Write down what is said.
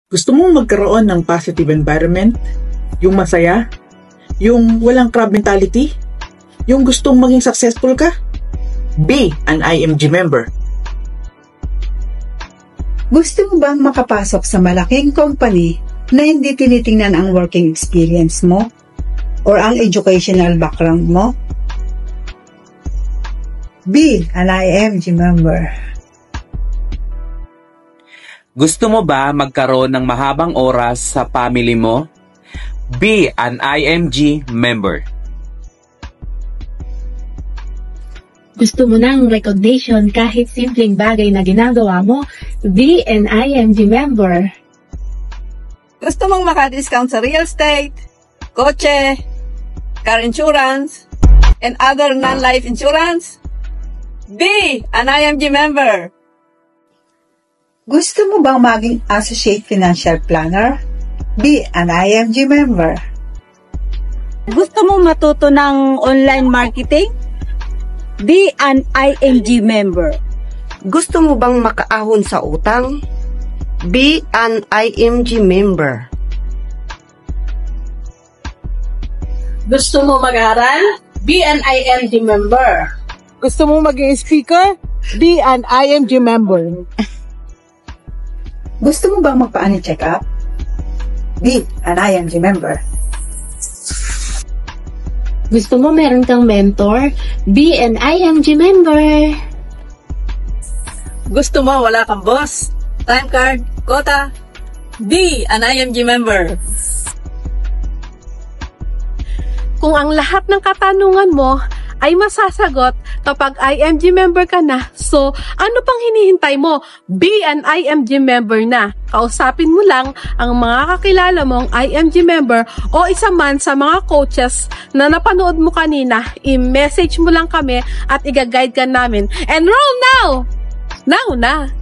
Gusto mong magkaroon ng positive environment? Yung masaya? Yung walang crab mentality? Yung gustong maging successful ka? Be an IMG member. Gusto mo bang makapasok sa malaking company na hindi tinitingnan ang working experience mo or ang educational background mo? Be an IMG member. Gusto mo ba magkaroon ng mahabang oras sa family mo? Be an IMG member. Gusto mo ng recognition kahit simpleng bagay na ginagawa mo? Be an IMG member. Gusto mong maka-discount sa real estate, kotse, car insurance, and other non-life insurance? Be an IMG member. Gusto mo bang maging associate financial planner? Be an IMG member. Gusto mo matuto ng online marketing? Be an IMG member. Gusto mo bang makaahon sa utang? Be an IMG member. Gusto mo mag-aral? Be an IMG member. Gusto mo maging speaker? Be an IMG member. Gusto mo bang magpa-ani check-up? Be an IMG member. Gusto mo meron kang mentor? Be an IMG member. Gusto mo wala kang boss, time card, quota? Be an IMG member. Kung ang lahat ng katanungan mo ay masasagot kapag IMG member ka na, so ano pang hinihintay mo? Be an IMG member na. Kausapin mo lang ang mga kakilala mong IMG member o isa man sa mga coaches na napanood mo kanina. I-message mo lang kami at i-guide ka namin. Enroll now! Now na!